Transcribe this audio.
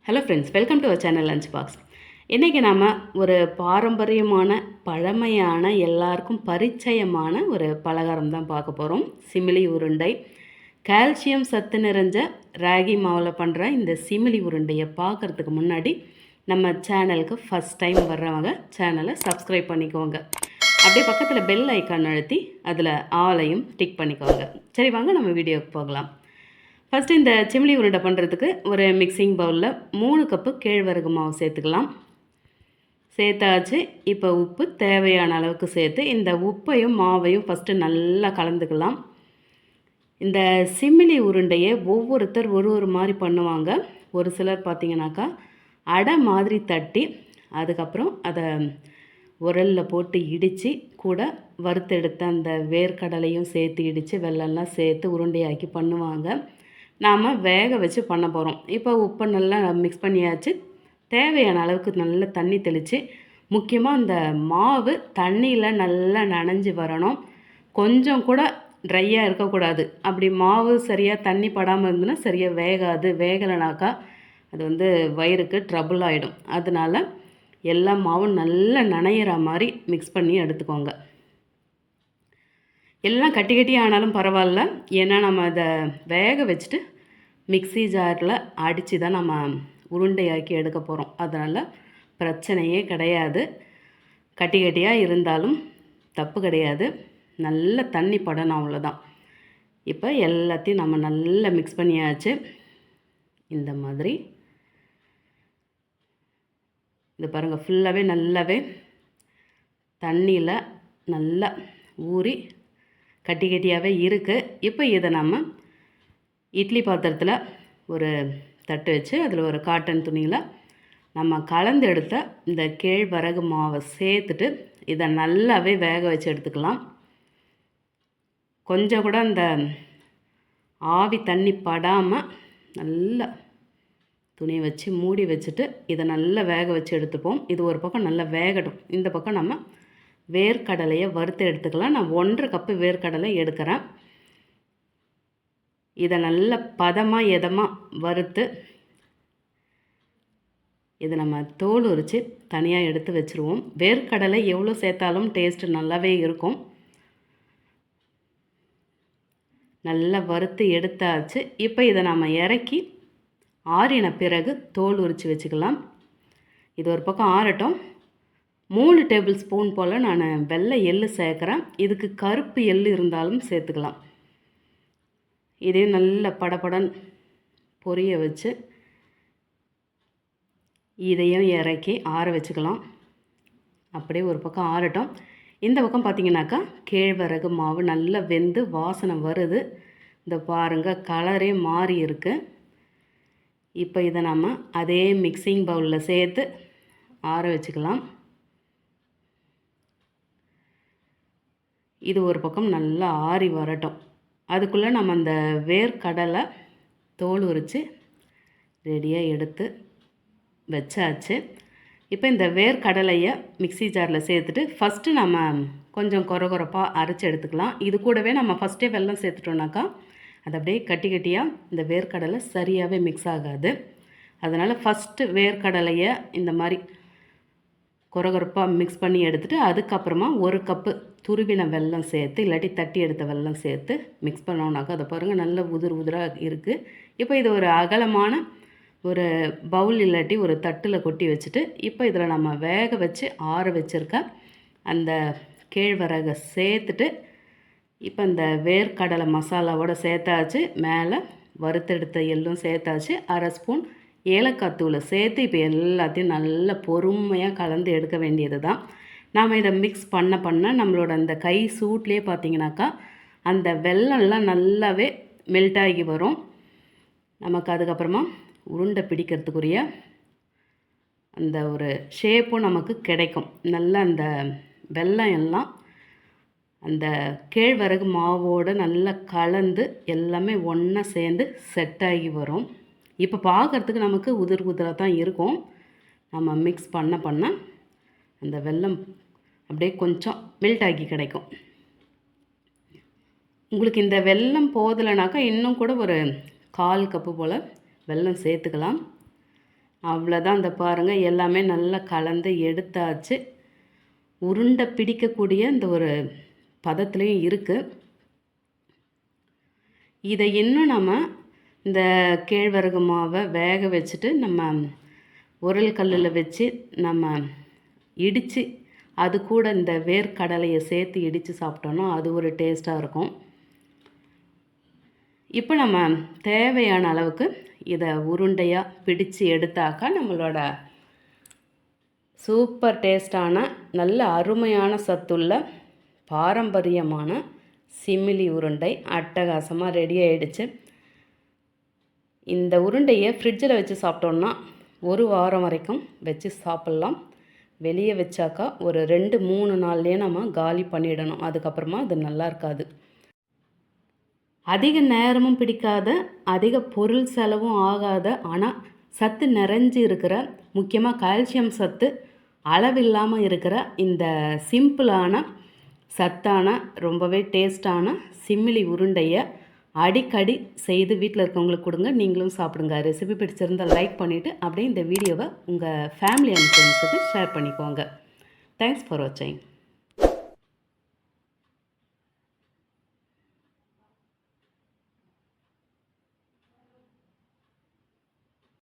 Hello friends, welcome to our channel lunch box. இன்றைக்கி நாம் ஒரு பாரம்பரியமான பழமையான எல்லாருக்கும் பரிச்சயமான ஒரு பலகாரம் தான் பார்க்க போகிறோம். சிமிலி உருண்டை. கால்சியம் சத்து நிறைஞ்ச ராகி மாவில் பண்ணுற இந்த சிமிலி உருண்டையை பார்க்குறதுக்கு முன்னாடி நம்ம சேனலுக்கு ஃபஸ்ட் டைம் வர்றவங்க சேனலை சப்ஸ்கிரைப் பண்ணிக்கோங்க. அப்படியே பக்கத்தில் பெல் ஐக்கான் அழுத்தி அதில் ஆலையும் டிக் பண்ணிக்கோங்க. சரி, வாங்க நம்ம வீடியோவுக்கு போகலாம். ஃபஸ்ட்டு இந்த சிமிலி உருண்டை பண்ணுறதுக்கு ஒரு மிக்சிங் பவுலில் 3 கப்பு கேழ்வரகு மாவு சேர்த்துக்கலாம். சேர்த்தாச்சு. இப்போ உப்பு தேவையான அளவுக்கு சேர்த்து இந்த உப்பையும் மாவையும் ஃபஸ்ட்டு நல்லா கலந்துக்கலாம். இந்த சிமிலி உருண்டையை ஒவ்வொருத்தர் ஒரு மாதிரி பண்ணுவாங்க. ஒரு சிலர் பார்த்திங்கனாக்கா அடை மாதிரி தட்டி அதுக்கப்புறம் அதை உரலில் போட்டு இடித்து கூட வறுத்தெடுத்த அந்த வேர்க்கடலையும் சேர்த்து இடித்து வெல்லம்லாம் சேர்த்து உருண்டையாக்கி பண்ணுவாங்க. நாம் வேக வச்சு பண்ண போகிறோம். இப்போ உப்பை நல்லா மிக்ஸ் பண்ணியாச்சு. தேவையான அளவுக்கு நல்லா தண்ணி தெளித்து, முக்கியமாக இந்த மாவு தண்ணியில் நல்லா நனைஞ்சி வரணும். கொஞ்சம் கூட ட்ரையாக இருக்கக்கூடாது. அப்படி மாவு சரியாக தண்ணி படாமல் இருந்ததுன்னா சரியாக வேகாது. வேகலைனாக்கா அது வயிறுக்கு ட்ரபுள் ஆகிடும். அதனால் எல்லா மாவும் நல்லா நனையிற மாதிரி மிக்ஸ் பண்ணி எடுத்துக்கோங்க. எல்லாம் கட்டி கட்டி ஆனாலும் பரவாயில்ல, ஏன்னா நம்ம அதை வேக வச்சுட்டு மிக்ஸி ஜாரில் அடித்து தான் நம்ம உருண்டையாக்கி எடுக்க போகிறோம். அதனால் பிரச்சனையே கிடையாது. கட்டி கட்டியாக இருந்தாலும் தப்பு கிடையாது. நல்ல தண்ணி படணும், அவ்வளோதான். இப்போ எல்லாத்தையும் நம்ம நல்லா மிக்ஸ் பண்ணியாச்சு. இந்த மாதிரி இது பாருங்கள், ஃபுல்லாகவே நல்லாவே தண்ணியில் நல்லா ஊறி கட்டி கட்டியாகவே இருக்குது. இப்போ இதை நம்ம இட்லி பாத்திரத்தில் ஒரு தட்டு வச்சு அதில் ஒரு காட்டன் துணியில் நம்ம கலந்து எடுத்த இந்த கேழ்வரகு மாவை சேர்த்துட்டு இதை நல்லாவே வேக வச்சு எடுத்துக்கலாம். கொஞ்சம் கூட அந்த ஆவி தண்ணி படாமல் நல்லா துணியை வச்சு மூடி வச்சுட்டு இதை நல்லா வேக வச்சு எடுத்துப்போம். இது ஒரு பக்கம் நல்லா வேகட்டும். இந்த பக்கம் நம்ம வேர்க்கடலையை வறுத்து எடுத்துக்கலாம். நான் 1.5 கப்பு வேர்க்கடலை எடுக்கிறேன். இதை நல்ல பதமாக எதமாக வறுத்து இதை நம்ம தோல் உரித்து தனியாக எடுத்து வச்சுருவோம். வேர்க்கடலை எவ்வளோ சேர்த்தாலும் டேஸ்ட்டு நல்லாவே இருக்கும். நல்லா வறுத்து எடுத்தாச்சு. இப்போ இதை நம்ம இறக்கி ஆறின பிறகு தோல் உரித்து வச்சுக்கலாம். இது ஒரு பக்கம் ஆறட்டும். 3 டேபிள் ஸ்பூன் போல் நான் வெள்ளை எள்ளு சேர்க்குறேன். இதுக்கு கருப்பு எள்ளு இருந்தாலும் சேர்த்துக்கலாம். இதையும் நல்ல படபடன் பொரிய வச்சு இதையும் இறக்கி ஆற வச்சுக்கலாம். அப்படியே ஒரு பக்கம் ஆறட்டும். இந்த பக்கம் பார்த்திங்கனாக்கா கேழ்வரகு மாவு நல்லா வெந்து வாசனை வருது. இந்த பாருங்கள், கலரே மாறி இருக்குது. இப்போ இதை நம்ம அதே மிக்சிங் பவுலில் சேர்த்து ஆற வச்சுக்கலாம். இது ஒரு பக்கம் நல்லா ஆறி வரட்டும். அதுக்குள்ளே நம்ம அந்த வேர்க்கடலை தோல் உரித்து ரெடியாக எடுத்து வச்சாச்சு. இப்போ இந்த வேர்க்கடலையை மிக்ஸி ஜாரில் சேர்த்துட்டு ஃபஸ்ட்டு நம்ம கொஞ்சம் கொரகொரப்பாக அரைச்சி எடுத்துக்கலாம். இது கூடவே நம்ம ஃபஸ்ட்டே வெல்லம் சேர்த்துட்டோம்னாக்கா அது அப்படியே கட்டி கட்டியாக இந்த வேர்க்கடலை சரியாகவே மிக்ஸ் ஆகாது. அதனால் ஃபஸ்ட்டு வேர்க்கடலையை இந்த மாதிரி கொரகொரப்பாக மிக்ஸ் பண்ணி எடுத்துகிட்டு அதுக்கப்புறமா 1 கப்பு துருவின வெல்லம் சேர்த்து, இல்லாட்டி தட்டி எடுத்த வெல்லம் சேர்த்து மிக்ஸ் பண்ணோம்னாக்கா அதை பாருங்கள் நல்ல உதிராக இருக்குது. இப்போ இது ஒரு அகலமான ஒரு பவுல் இல்லாட்டி ஒரு தட்டில் கொட்டி வச்சுட்டு இப்போ இதில் நம்ம வேக வச்சு ஆற வச்சுருக்க அந்த கேழ்வரகை சேர்த்துட்டு இப்போ இந்த வேர்க்கடலை மசாலாவோடு சேர்த்தாச்சு. மேலே வறுத்தெடுத்த எள்ளும் சேர்த்தாச்சு. 1/2 ஸ்பூன் ஏலக்காய் தூளை சேர்த்து இப்போ எல்லாத்தையும் நல்லா பொறுமையாக கலந்து எடுக்க வேண்டியது தான். நாம் இதை மிக்ஸ் பண்ண நம்மளோட அந்த கை சூட்லேயே பார்த்திங்கனாக்கா அந்த வெல்லம்லாம் நல்லாவே மெல்ட் ஆகி வரும். நமக்கு அதுக்கப்புறமா உருண்டை பிடிக்கிறதுக்குரிய அந்த ஒரு ஷேப்பும் நமக்கு கிடைக்கும். நல்லா அந்த வெல்லம் எல்லாம் அந்த கேழ்வரகு மாவோடு நல்லா கலந்து எல்லாமே ஒன்றா சேர்ந்து செட் ஆகி வரும். இப்போ பார்க்குறதுக்கு நமக்கு உதிராக தான் இருக்கும். நம்ம மிக்ஸ் பண்ண அந்த வெல்லம் அப்படியே கொஞ்சம் மெல்ட் ஆகி கிடைக்கும். உங்களுக்கு இந்த வெல்லம் போதலைனாக்கா இன்னும் கூட ஒரு 1/4 கப்பு போல் வெல்லம் சேர்த்துக்கலாம். அவ்வளோதான். இந்த பாருங்கள், எல்லாமே நல்லா கலந்து எடுத்தாச்சு. உருண்டை பிடிக்கக்கூடிய இந்த ஒரு பதத்துலேயும் இருக்குது. இதை இன்னும் நம்ம இந்த கேழ்வரகு மாவை வேக வச்சுட்டு நம்ம உரல் கல்லில் வச்சு நம்ம இடித்து அது கூட இந்த வேர்க்கடலையை சேர்த்து இடித்து சாப்பிட்டோன்னா அது ஒரு டேஸ்ட்டாக இருக்கும். இப்போ நம்ம தேவையான அளவுக்கு இதை உருண்டையாக பிடிச்சு எடுத்தாக்கா நம்மளோட சூப்பர் டேஸ்டான நல்ல அருமையான சத்துள்ள பாரம்பரியமான சிமிலி உருண்டை அட்டகாசமாக ரெடி ஆகிடுச்சு. இந்த உருண்டையை ஃப்ரிட்ஜில் வச்சு சாப்பிட்டோன்னா 1 வாரம் வரைக்கும் வச்சு சாப்பிட்லாம். வெளியே வச்சாக்கா ஒரு 2-3 நாள்லேயே நம்ம காலி பண்ணிடணும். அதுக்கப்புறமா அது நல்லா இருக்காது. அதிக நேரமும் பிடிக்காத, அதிக பொருள் செலவும் ஆகாத, ஆனால் சத்து நிறைஞ்சு இருக்கிற, முக்கியமாக கால்சியம் சத்து அளவில்லாமல் இருக்கிற இந்த சிம்பிளான சத்தான ரொம்பவே டேஸ்டான சிமிலி உருண்டையை அடிக்கடி செய்து வீட்டில் இருக்கவங்களுக்கு கொடுங்க. நீங்களும் சாப்பிடுங்க. ரெசிபி பிடிச்சிருந்தால் லைக் பண்ணிவிட்டு அப்படியே இந்த வீடியோவை உங்கள் ஃபேமிலி அண்ட் ஃப்ரெண்ட்ஸுக்கு ஷேர் பண்ணிக்கோங்க. தேங்க்ஸ் ஃபார் வாட்சிங்.